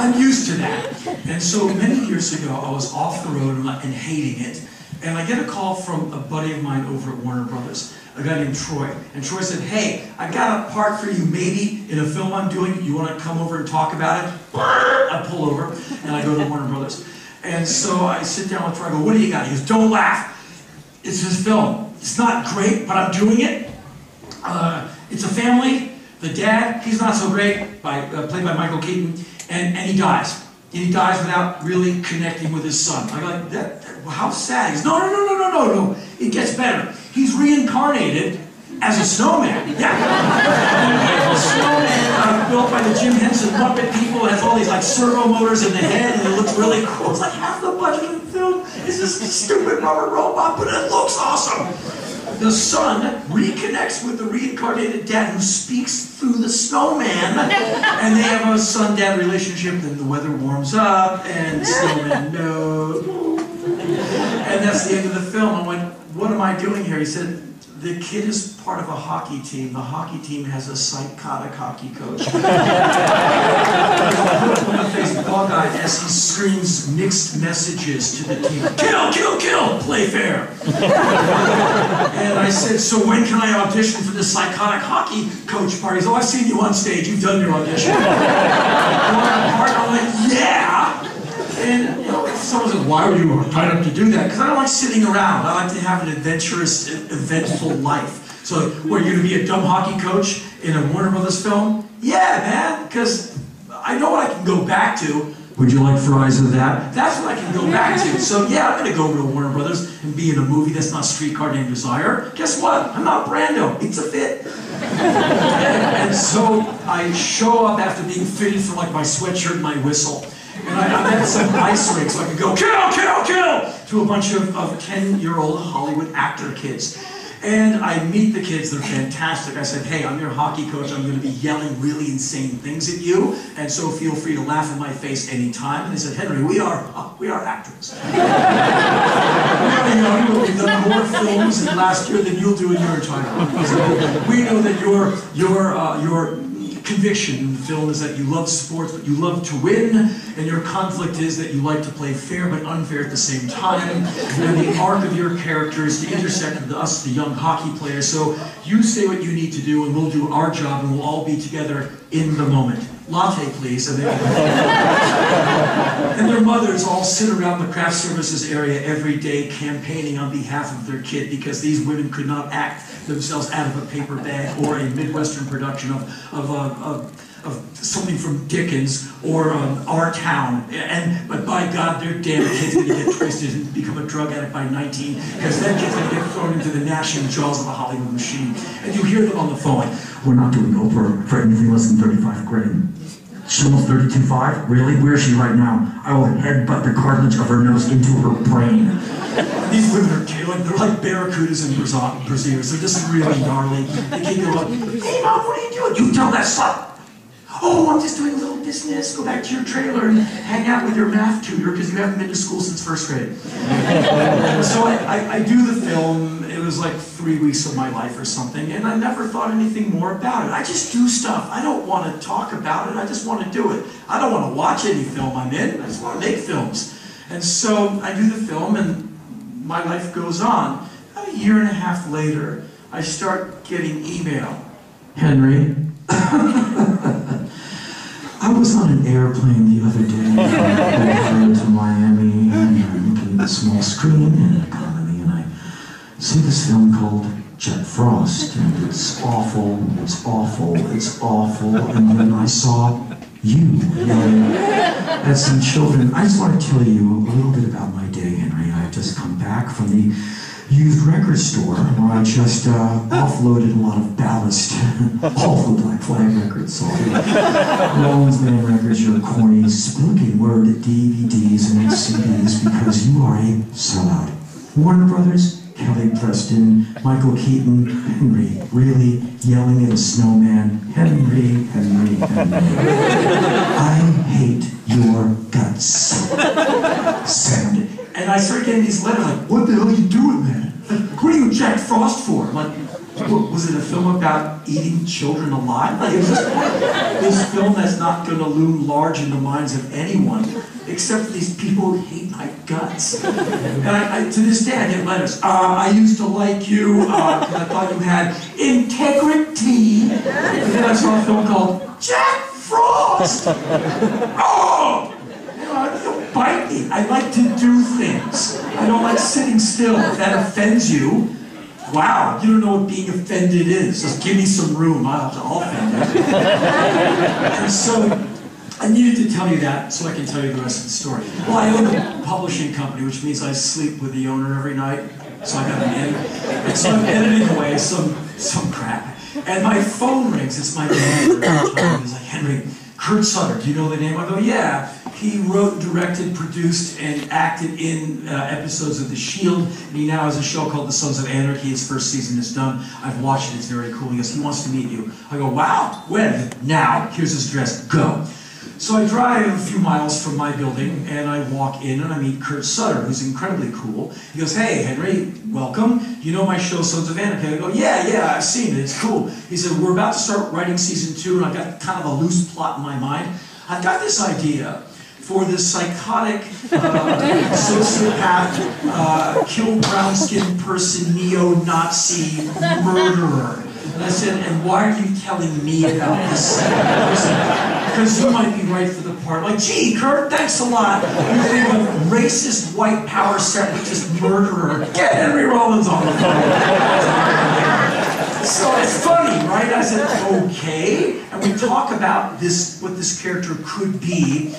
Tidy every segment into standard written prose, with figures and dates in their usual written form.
I'm used to that. And so many years ago, I was off the road and hating it. And I get a call from a buddy of mine over at Warner Brothers, a guy named Troy. And Troy said, hey, I got a part for you maybe in a film I'm doing. You want to come over and talk about it? I pull over and I go to Warner Brothers. And so I sit down with Troy. I go, what do you got? He goes, don't laugh. It's his film. It's not great, but I'm doing it. It's a family. The dad, he's not so great, played by Michael Keaton, and he dies. And he dies without really connecting with his son. I'm like, how sad. He's no. It gets better. He's reincarnated as a snowman. Yeah. A snowman built by the Jim Henson Muppet people. It has all these like servo motors in the head, and it looks really cool. It's like half the budget of the film is this stupid rubber robot, but it looks awesome. The son reconnects with the reincarnated dad who speaks through the snowman, and they have a son-dad relationship. Then the weather warms up, and snowman no. And that's the end of the film. I went, what am I doing here? He said, the kid is part of a hockey team. The hockey team has a psychotic hockey coach. He's bug-eyed as he screams mixed messages to the team. Kill, kill, kill, play fair. And I said, so when can I audition for this psychotic hockey coach part? He said, oh, I've seen you on stage. You've done your audition. I'm like, yeah. And you know, someone says, why were you tied up to do that? Because I don't like sitting around. I like to have an adventurous, eventful life. So, what, you're going to be a dumb hockey coach in a Warner Brothers film? Yeah, man, because I know what I can go back to. Would you like fries with that? That's what I can go back to. So yeah, I'm going to go over to Warner Brothers and be in a movie that's not Streetcar Named Desire. Guess what? I'm not Brando. It's a fit. And so I show up after being fitted for like my sweatshirt and my whistle. And I'm at some ice rink so I could go, kill, kill, kill, to a bunch of 10-year-old Hollywood actor kids. And I meet the kids, they're fantastic. I said, hey, I'm your hockey coach, I'm going to be yelling really insane things at you, and so feel free to laugh in my face anytime. And they said, Henry, we are actors. We've done more films in last year than you'll do in your entire life. So we know that your conviction in the film is that you love sports, but you love to win, and your conflict is that you like to play fair but unfair at the same time, and the arc of your character is to intersect with us, the young hockey players. So you say what you need to do, and we'll do our job, and we'll all be together in the moment. Latte, please. And their mothers all sit around the craft services area every day campaigning on behalf of their kid, because these women could not act themselves out of a paper bag or a Midwestern production of something from Dickens or Our Town. But by God, their damn kid's going to get twisted and become a drug addict by 19, because that kid's going to get thrown into the gnashing jaws of a Hollywood machine. And you hear them on the phone, we're not doing Oprah for anything less than 35 grand. She's almost 32.5? Really? Where is she right now? I will headbutt the cartilage of her nose into her brain. These women are they're like barracudas and braziers. They're just really gnarly. They keep going, hey mom, what are you doing? You tell that son. Oh, I'm just doing a little business. Go back to your trailer and hang out with your math tutor because you haven't been to school since first grade. So I do the film. It was like 3 weeks of my life or something, and I never thought anything more about it. I just do stuff. I don't want to talk about it. I just want to do it. I don't want to watch any film I'm in. I just want to make films. And so I do the film, and my life goes on. About a year and a half later, I start getting email. Henry, I was on an airplane the other day going to Miami, and I'm looking at the small screen in an economy, and I see this film called Jack Frost, and it's awful, it's awful, it's awful, and then I saw you as some children. I just want to tell you a little bit about my day, Henry. I have just come back from the used record store where I just offloaded a lot of ballast, all the Black Flag records. So Rollins band records, your corny spoken word DVDs and CDs, because you are a sellout. Warner Brothers, Kelly Preston, Michael Keaton, Henry, really yelling at a snowman, Henry, Henry, Henry. I hate your guts. Send. And I started getting these letters like, what the hell are you doing, man? What are you Jack Frost for? I'm like, Was it a film about eating children alive? Like, it was just this film that's not going to loom large in the minds of anyone, except for these people who hate my guts. And to this day, I get letters. I used to like you because I thought you had integrity. And then I saw a film called Jack Frost. Oh! Don't bite me. I like to do things. I don't like sitting still. If that offends you, wow, you don't know what being offended is. Just give me some room. I'll offend you. And so I needed to tell you that so I can tell you the rest of the story. Well, I own a publishing company, which means I sleep with the owner every night. So I got an edit. And so I'm editing away some crap. And my phone rings. It's my manager. He's like, Henry, Kurt Sutter, do you know the name? I go, yeah. He wrote, directed, produced, and acted in episodes of The Shield, and he now has a show called The Sons of Anarchy. His first season is done. I've watched it. It's very cool. He goes, he wants to meet you. I go, wow, when? Now. Here's his address. Go. So I drive a few miles from my building, and I walk in, and I meet Kurt Sutter, who's incredibly cool. He goes, hey, Henry, welcome. You know my show, Sons of Anarchy? I go, yeah, I've seen it. It's cool. He said, we're about to start writing season 2, and I've got kind of a loose plot in my mind. I've got this idea for this psychotic, sociopath, kill brown-skinned person, neo-Nazi murderer. And I said, and why are you telling me about this person? Because you might be right for the part. Like, gee, Kurt, thanks a lot. You think of a racist, white power separatist murderer. Get Henry Rollins on the phone. So it's funny, right? I said, okay. And we talk about this, what this character could be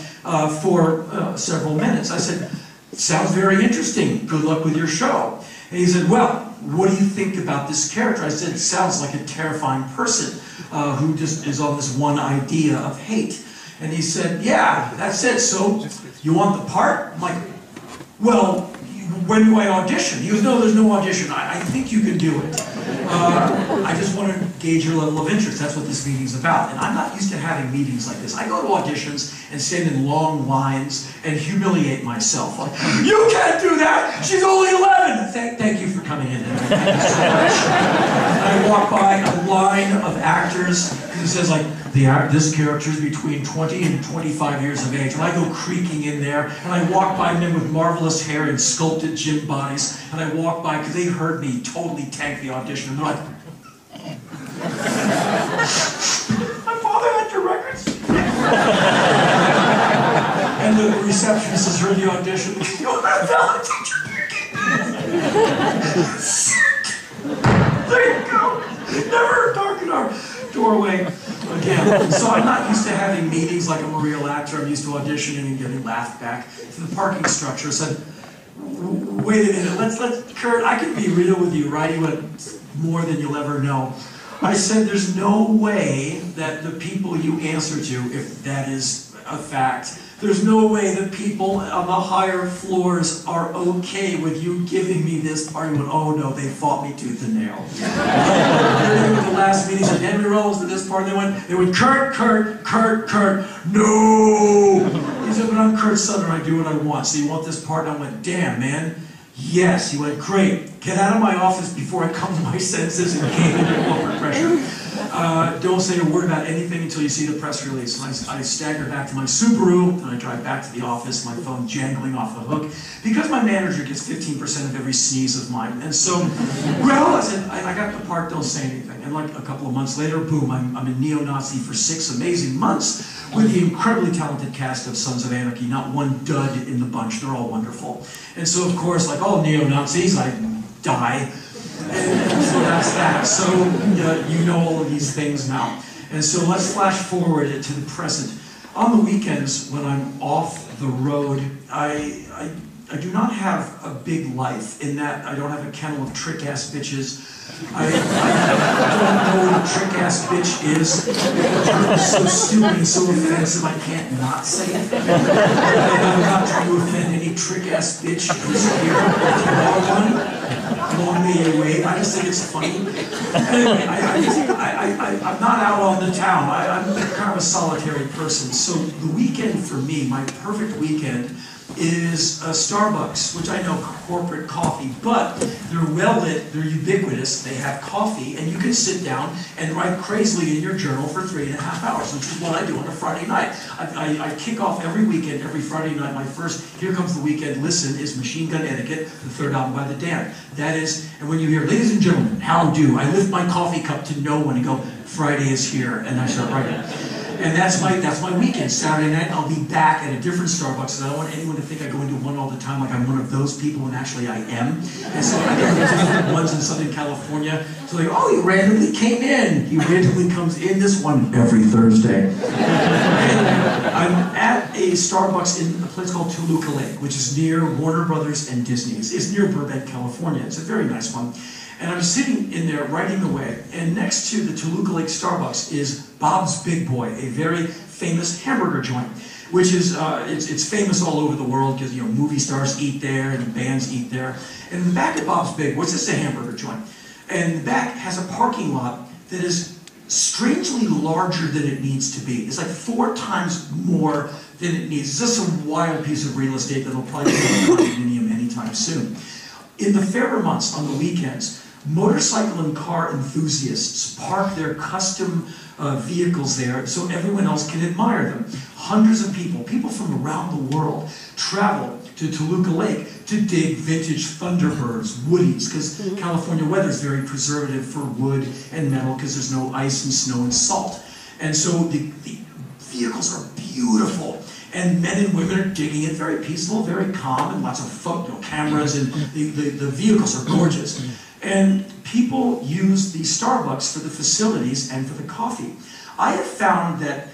for several minutes. I said, sounds very interesting. Good luck with your show. And he said, well, what do you think about this character? I said, it sounds like a terrifying person who just is on this one idea of hate. And he said, yeah, that's it. So you want the part? I'm like, well, when do I audition? He goes, no, there's no audition. I think you can do it. I just want to gauge your level of interest. That's what this meeting's about. And I'm not used to having meetings like this. I go to auditions and stand in long lines and humiliate myself. Like, you can't do that! She's only 11! Thank you for coming in. Thank you so much. And I walk by a line of actors who says, like, this character is between 20 and 25 years of age. And I go creaking in there, and I walk by men with marvelous hair and sculpted gym bodies, and I walk by, because they heard me totally tank the audition, and they're like, my father had your records? And the receptionist has heard the audition, oh, that there you go! Never darken our doorway again. So I'm not used to having meetings like I'm a real actor. I'm used to auditioning and getting laughed back. To the parking structure, I said, wait a minute, let's Kurt, I can be real with you, right? He went, more than you'll ever know. I said, there's no way that the people you answer to, if that is a fact, there's no way that people on the higher floors are okay with you giving me this part. He went, oh no, they fought me tooth and nail. The last meeting said, Henry Rollins to this part, they went, Kurt, no! He said, but I'm Kurt Sutter, I do what I want, so you want this part? And I went, damn, man. Yes. He went, great. Get out of my office before I come to my senses and cave into corporate pressure. Don't say a word about anything until you see the press release. And I stagger back to my Subaru, and I drive back to the office, my phone jangling off the hook, because my manager gets 15% of every sneeze of mine. And so, well, I said, I got the part, don't say anything. And like a couple of months later, boom, I'm a neo-Nazi for 6 amazing months with the incredibly talented cast of Sons of Anarchy, not one dud in the bunch. They're all wonderful. And so, of course, like all neo-Nazis, I die. And so that's that. So you know all of these things now. And so let's flash forward to the present. On the weekends, when I'm off the road, I do not have a big life in that I don't have a kennel of trick-ass bitches. I don't know what a trick-ass bitch is. It's so stupid and so offensive I can't not say it. I'm not trying to offend any trick-ass bitch who's here. If you are one, blown me away. I just think it's funny. Anyway, I'm not out on the town. I'm kind of a solitary person. So the weekend for me, my perfect weekend, is Starbucks, which I know corporate coffee, but they're well lit, they're ubiquitous, they have coffee, and you can sit down and write crazily in your journal for 3.5 hours, which is what I do on a Friday night. I kick off every weekend, every Friday night. My first Here Comes the Weekend listen is Machine Gun Etiquette, the third album by The Damned. That is, and when you hear, ladies and gentlemen, how do, I lift my coffee cup to no one and go, Friday is here, and I start writing. And that's my weekend. Saturday night, I'll be back at a different Starbucks, and I don't want anyone to think I go into one all the time like I'm one of those people, and actually I am. And so I go to different ones in Southern California. So they go, oh, he randomly came in. He randomly comes in this one every Thursday. And I'm at a Starbucks in a place called Toluca Lake, which is near Warner Brothers and Disney. It's near Burbank, California. It's a very nice one. And I'm sitting in there writing away, and next to the Toluca Lake Starbucks is Bob's Big Boy, a very famous hamburger joint, which is it's famous all over the world because movie stars eat there and bands eat there. And in the back of Bob's Big Boy, it's just a hamburger joint, and the back has a parking lot that is strangely larger than it needs to be. It's like 4 times more than it needs. It's just a wild piece of real estate that'll probably be a condominium anytime soon. In the fairer months, on the weekends, motorcycle and car enthusiasts park their custom vehicles there so everyone else can admire them. Hundreds of people from around the world, travel to Toluca Lake to dig vintage Thunderbirds, Woodies, because California weather is very preservative for wood and metal because there's no ice and snow and salt. And so the vehicles are beautiful. And men and women are digging it, very peaceful, very calm, and lots of cameras, and the vehicles are gorgeous. And people use the Starbucks for the facilities and for the coffee. I have found that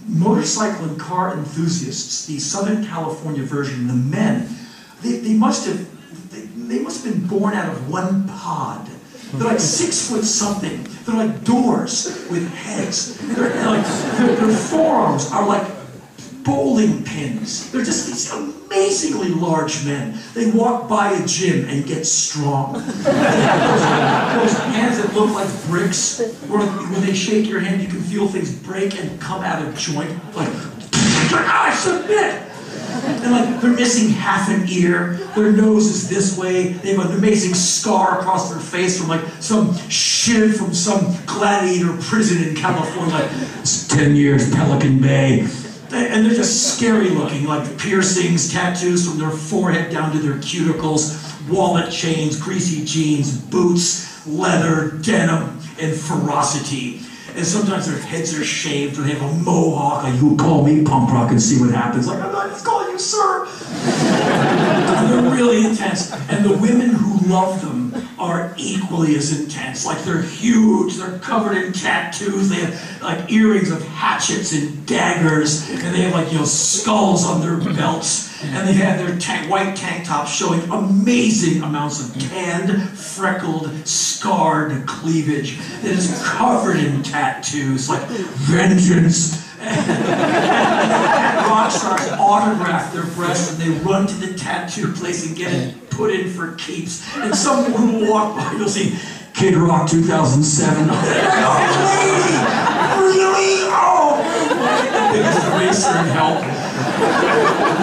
motorcycle and car enthusiasts, the Southern California version, the men, they must have been born out of one pod. They're like 6 foot something. They're like doors with heads. Their forearms are like bowling pins. They're just these amazingly large men. They walk by a gym and get strong. Those hands that look like bricks, where when they shake your hand, you can feel things break and come out of joint. Like, I submit! And like, they're missing half an ear, their nose is this way, they have an amazing scar across their face from like some shiv from some gladiator prison in California, like, it's 10 years, Pelican Bay. And they're just scary looking, like piercings, tattoos from their forehead down to their cuticles, wallet chains, greasy jeans, boots, leather, denim, and ferocity. And sometimes their heads are shaved, or they have a mohawk, like, you call me punk rock and see what happens. Like, I'm not just calling you sir. And they're really intense. And the women who love them are equally as intense. Like, they're huge, they're covered in tattoos, they have like earrings of hatchets and daggers, and they have like, skulls on their belts, and they have their white tank tops showing amazing amounts of tanned, freckled, scarred cleavage that is covered in tattoos, like vengeance. Rock stars autograph their breasts and they run to the tattoo place and get it put in for keeps. And someone will walk by, you'll see Kid Rock 2007. Oh, lady! Really? Oh! The biggest eraser in hell.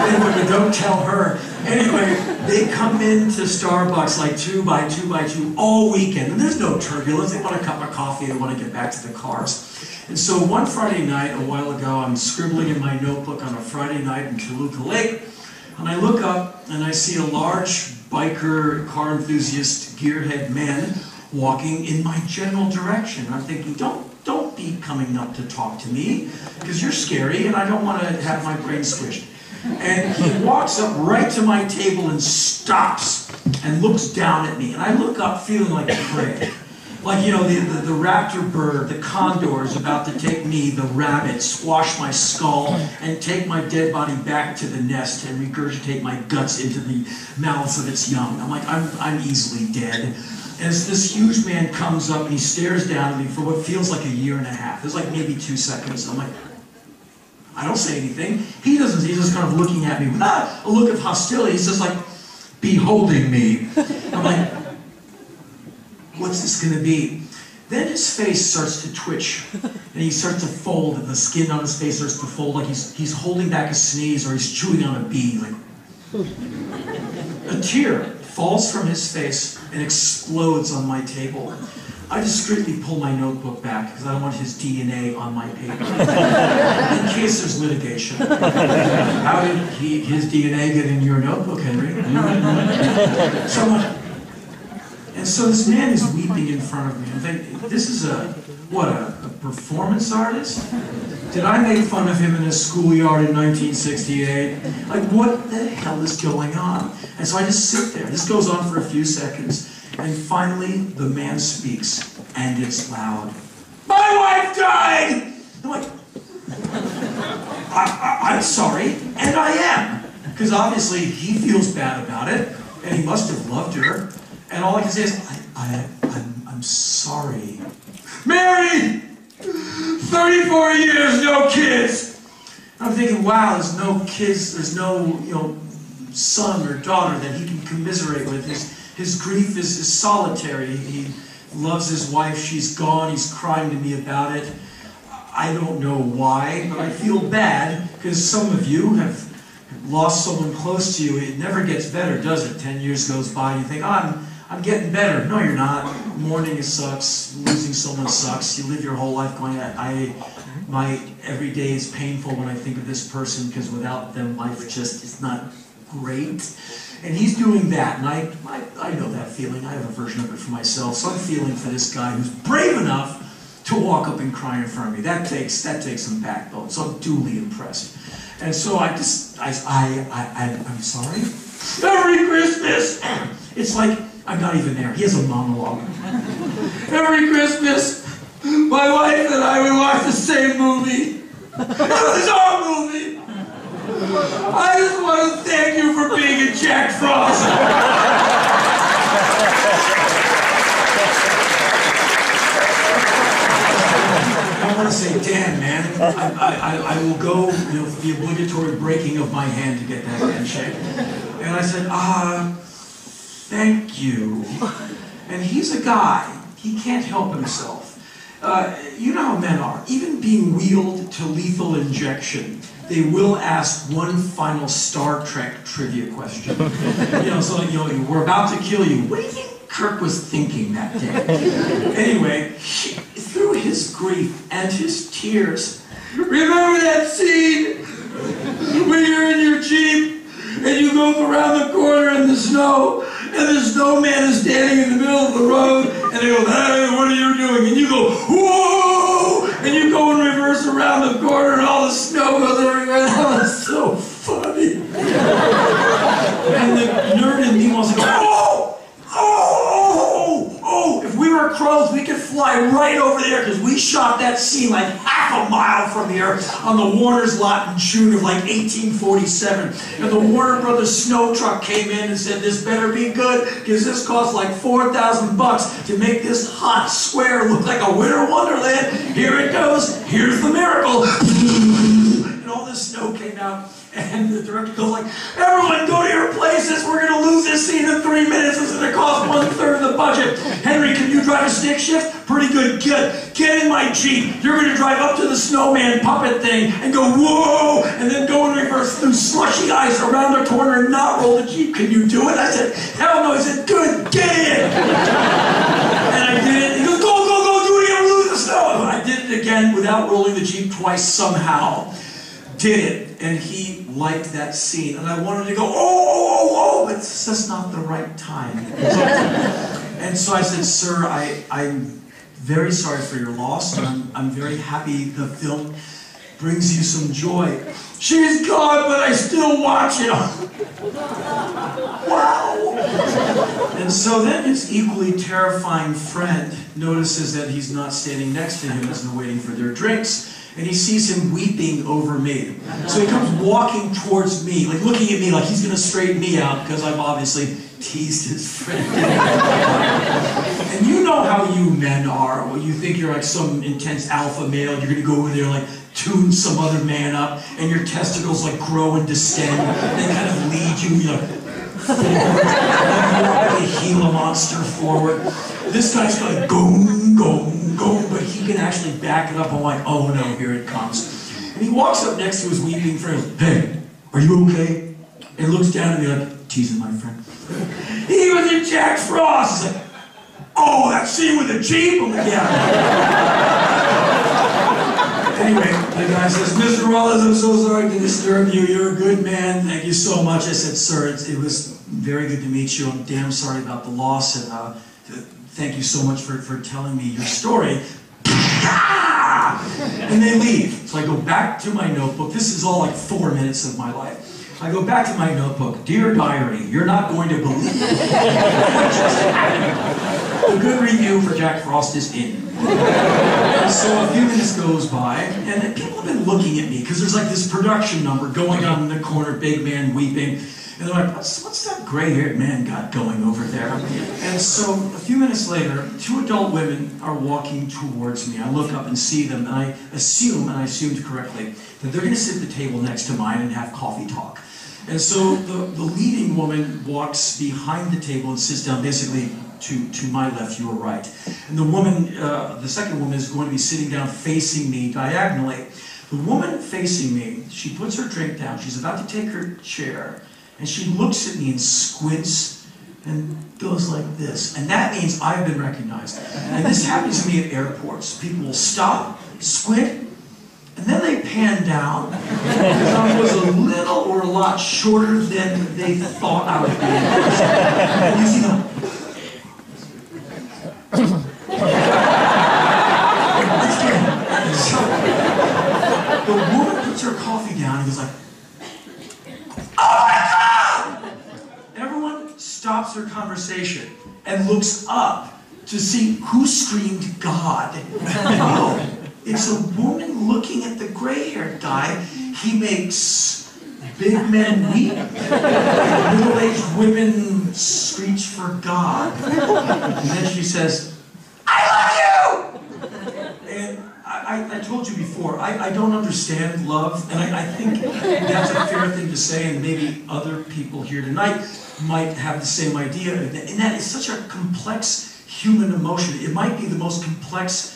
Anyway, don't tell her. Anyway, they come into Starbucks like 2 by 2 by 2 all weekend. And there's no turbulence. They want a cup of coffee. They want to get back to the cars. And so one Friday night, a while ago, I'm scribbling in my notebook on a Friday night in Toluca Lake, and I look up and I see a large biker, car enthusiast, gearhead man walking in my general direction. I'm thinking, don't be coming up to talk to me, because you're scary and I don't want to have my brain squished. And he walks up right to my table and stops and looks down at me. And I look up feeling like prey. Like, the raptor bird, the condor is about to take me, the rabbit, squash my skull, and take my dead body back to the nest and regurgitate my guts into the mouths of its young. I'm like, I'm easily dead. As this huge man comes up and he stares down at me for what feels like a year and a half. It's like maybe 2 seconds. I'm like, I don't say anything. He doesn't. He's just kind of looking at me with not a look of hostility. He's just like, beholding me. I'm like, what's this gonna be? Then his face starts to twitch, and he starts to fold, and the skin on his face starts to fold like he's holding back a sneeze or he's chewing on a bee. Like, a tear falls from his face and explodes on my table. I discreetly pull my notebook back because I don't want his DNA on my paper, in case there's litigation. How did his DNA get in your notebook, Henry? And so this man is weeping in front of me. I'm thinking, this is a performance artist? Did I make fun of him in a schoolyard in 1968? Like, what the hell is going on? And so I just sit there. This goes on for a few seconds. And finally, the man speaks, and it's loud. My wife died! I'm like, I'm sorry, and I am. Because obviously he feels bad about it, and he must have loved her. And all I can say is, I'm sorry. Married! 34 years, no kids! And I'm thinking, wow, there's no kids, there's no, son or daughter that he can commiserate with. His grief is solitary. He loves his wife, she's gone, he's crying to me about it. I don't know why, but I feel bad, because some of you have lost someone close to you. It never gets better, does it? 10 years goes by and you think, oh, I'm getting better. No, you're not. Mourning, it sucks. Losing someone sucks. You live your whole life going, my every day is painful when I think of this person, because without them, life just is not great. And he's doing that, and I know that feeling. I have a version of it for myself. So I'm feeling for this guy who's brave enough to walk up and cry in front of me. That takes some backbone. So I'm duly impressed. And so I'm sorry. Every Christmas, it's like I'm not even there. He has a monologue. Every Christmas, my wife and I, we watch the same movie. It was our movie. I just want to thank you for being a Jack Frost. I want to say, damn, man, I will go, for the obligatory breaking of my hand to get that handshake. And I said, thank you. And he's a guy, he can't help himself. You know how men are. Even being wheeled to lethal injection, they will ask one final Star Trek trivia question. We're about to kill you. What do you think Kirk was thinking that day? Anyway, through his grief and his tears, remember that scene when you're in your Jeep and you go around the corner in the snow and the snowman is standing in the middle of the road and they go, hey, what are you doing? And you go, whoa! And you go in reverse around the corner and all the snow goes everywhere. That was so funny. And the nerd in me wants to go, oh! If we were crows, we could fly right over there because we shot that scene like half a mile from here on the Warner's lot in June of like 1847. And the Warner Brothers snow truck came in and said, this better be good because this costs like $4,000 to make this hot square look like a winter wonderland. Here it goes. Here's the miracle. And all this snow came out. And the director goes like, everyone go to your places, we're going to lose this scene in 3 minutes, it's going to cost 1/3 of the budget. Henry, can you drive a stick shift? Pretty good, good. Get in my Jeep, you're going to drive up to the snowman puppet thing and go, whoa, and then go in reverse through slushy ice around a corner and not roll the Jeep. Can you do it? I said, hell no. He said, good, get in. And I did it. He goes, go, do it again, we'll lose the snow. I did it again without rolling the Jeep twice somehow. Did it. And he liked that scene. And I wanted to go, oh, but it's just not the right time. And so I said, sir, I'm very sorry for your loss. And I'm very happy the film brings you some joy. She's gone, but I still watch it. Wow. And so then his equally terrifying friend notices that he's not standing next to him as they're waiting for their drinks. And he sees him weeping over me. So he comes walking towards me, like looking at me like he's going to straighten me out because I've obviously teased his friend. And you know how you men are. Well, you think you're like some intense alpha male. You're going to go over there like tune some other man up and your testicles like grow and distend. They kind of lead you, forward. Like a Gila monster forward. This guy's going goom, goom, goom, but he can actually back it up. I'm like, oh no, here it comes. And he walks up next to his weeping friend. Hey, are you okay? And looks down at me like, teasing my friend. He was in Jack Frost. He's like, oh, that scene with the Jeep? I'm like, yeah. Anyway, the guy says, Mr. Rollins, I'm so sorry to disturb you. You're a good man. Thank you so much. I said, sir, it was very good to meet you. I'm damn sorry about the loss, and thank you so much for telling me your story. And they leave. So I go back to my notebook. This is all like 4 minutes of my life. I go back to my notebook. Dear diary, you're not going to believe it. A good review for Jack Frost is in. And so a few minutes goes by, and people have been looking at me, because there's like this production number going on in the corner, big man weeping. And they're like, what's that gray-haired man got going over there? And so a few minutes later, 2 adult women are walking towards me. I look up and see them, and I assume, and I assumed correctly, that they're going to sit at the table next to mine and have coffee talk. And so the leading woman walks behind the table and sits down basically to my left, your right. And the woman, the second woman, is going to be sitting down facing me diagonally. The woman facing me, she puts her drink down. She's about to take her chair. And she looks at me and squints and goes like this. And that means I've been recognized. And this happens to me at airports. People will stop, squint, and then they pan down. Because I was a little or a lot shorter than they thought I would be. And you see them. So the woman puts her coffee down and goes like, stops her conversation and looks up to see who screamed God. Oh, it's a woman looking at the gray-haired guy. He makes big men weep. Middle-aged women screech for God. And then she says, I love you! And I told you before, I don't understand love, and I think that's a fair thing to say, and maybe other people here tonight might have the same idea, and that is such a complex human emotion. It might be the most complex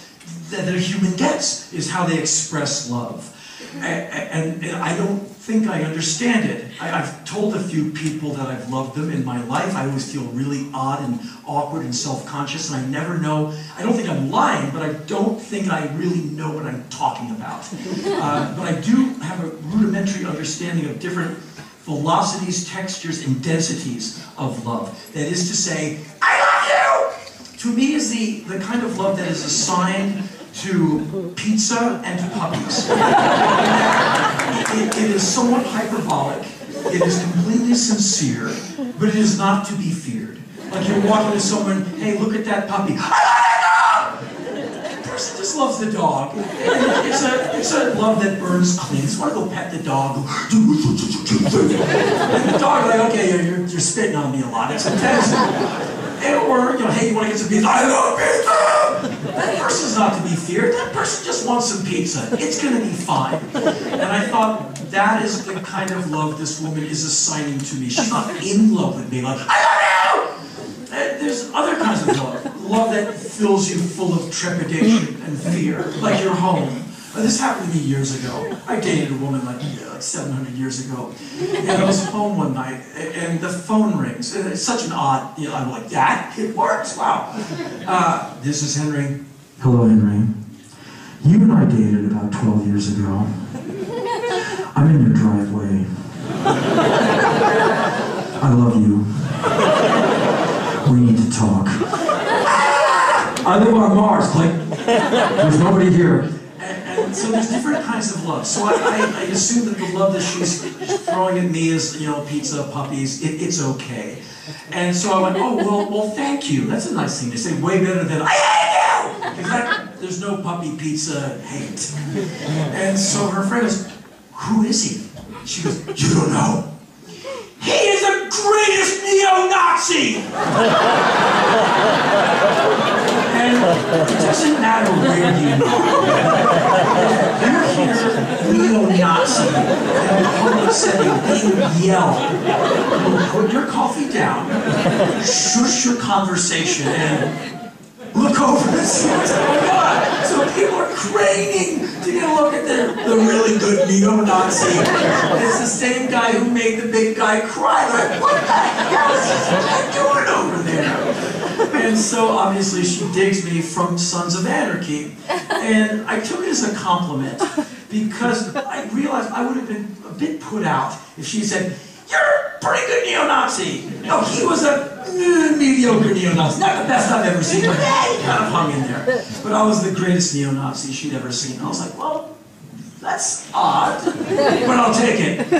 that a human gets, is how they express love. And I don't think I understand it. I've told a few people that I've loved them in my life. I always feel really odd and awkward and self-conscious, and I never know, I don't think I'm lying, but I don't think I really know what I'm talking about. But I do have a rudimentary understanding of different velocities, textures, and densities of love. That is to say, I love you! To me is the kind of love that is assigned to pizza and to puppies. It is somewhat hyperbolic, it is completely sincere, but it is not to be feared. Like you're walking to someone, hey, look at that puppy. I love the dog! That person just loves the dog. It's a love that burns clean. Just want to go pet the dog. And the dog, like, okay, you're spitting on me a lot. It's intense. Or, hey, you want to get some pizza? I love pizza! That person's not to be feared. That person just wants some pizza. It's going to be fine. And I thought, that is the kind of love this woman is assigning to me. She's not in love with me. Like, I love you! There's other kinds of love. Love that fills you full of trepidation and fear. Like your home. This happened to me years ago. I dated a woman like 700 years ago. And I was home one night, and the phone rings. And it's such an odd, I'm like, that? It works? Wow. This is Henry. Hello, Henry. You and I dated about 12 years ago. I'm in your driveway. I love you. We need to talk. I live on Mars. Like, there's nobody here. And so there's different kinds of love. So I assume that the love that she's throwing at me is, pizza, puppies, it's okay. And so I went, oh, well, thank you. That's a nice thing to say, way better than, I hate you! Because there's no puppy pizza hate. And so her friend goes, who is he? She goes, you don't know. He is the greatest neo-Nazi! And It doesn't matter where you are. You're here, neo-Nazi, in a public setting, being yelled. Put your coffee down, shush your conversation, and look over and see what's going on. So people are craning to get a look at the really good neo-Nazi. It's the same guy who made the big guy cry. They're like, what the hell is this guy doing over there? And so obviously she digs me from Sons of Anarchy. And I took it as a compliment because I realized I would have been a bit put out if she said, you're a pretty good neo-Nazi. No, he was a mediocre neo-Nazi. Not the best I've ever seen, but yeah, he kind of hung in there. But I was the greatest neo-Nazi she'd ever seen. I was like, well, that's odd, but I'll take it.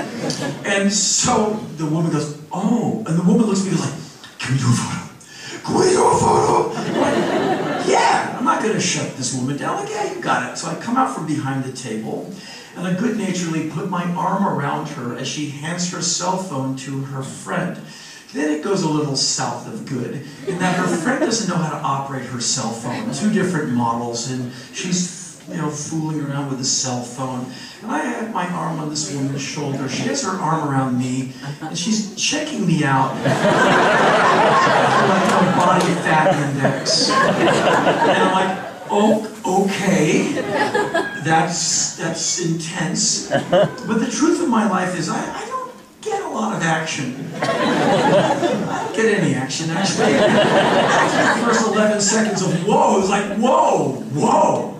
And so the woman goes, oh, and the woman looks at me like, can we do a photo? Can we do a photo? I'm like, yeah, I'm not going to shut this woman down. Like, yeah, you got it. So I come out from behind the table, and I good-naturedly put my arm around her as she hands her cell phone to her friend. Then it goes a little south of good, in that her friend doesn't know how to operate her cell phone. Two different models, and she's, fooling around with a cell phone. And I have my arm on this woman's shoulder. She has her arm around me, and she's checking me out for like a body fat index. And I'm like, oh, okay, that's intense. But the truth of my life is I don't get a lot of action. I don't get any action, actually. After the first 11 seconds of whoa, it was like, whoa, whoa.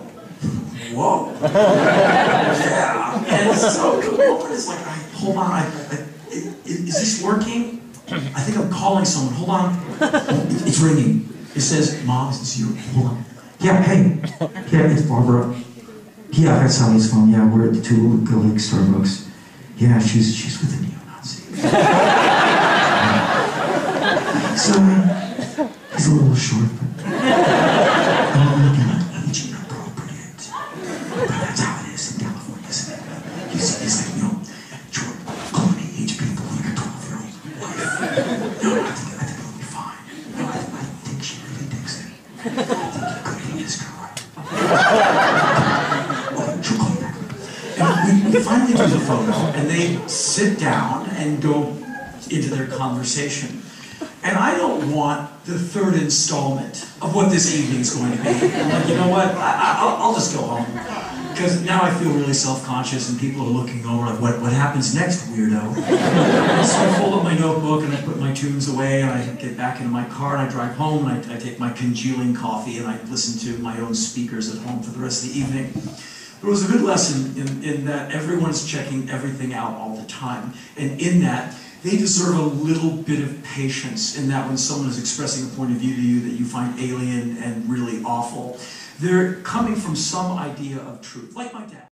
Whoa. Yeah. And so the woman is like, hold on, is this working? I think I'm calling someone. Hold on. It's ringing. It says, Mom, is this you? Hold on. Yeah, hey. Yeah, it's Barbara. Yeah, I got Sally's phone. Yeah, we're at the Two Lake Starbucks. Yeah, she's with a neo-Nazi. So, he's a little short, but I'm looking at age inappropriate. But that's how it is in California, isn't it? You see this thing, George, calling me age people like a 12-year-old wife. No, I think it'll be fine. No, I think she really digs it. I think you could hate this girl, right? Oh, she'll call me back. And we finally do the photo, and they sit down and go into their conversation. And I don't want the third installment of what this evening's going to be. I'm like, you know what? I'll just go home. Because now I feel really self-conscious and people are looking over like, what happens next, weirdo? So I fold up my notebook and I put my tunes away and I get back into my car and I drive home and I take my congealing coffee and I listen to my own speakers at home for the rest of the evening. But it was a good lesson in that everyone's checking everything out all the time. And in that, they deserve a little bit of patience in that when someone is expressing a point of view to you that you find alien and really awful, they're coming from some idea of truth, like my dad.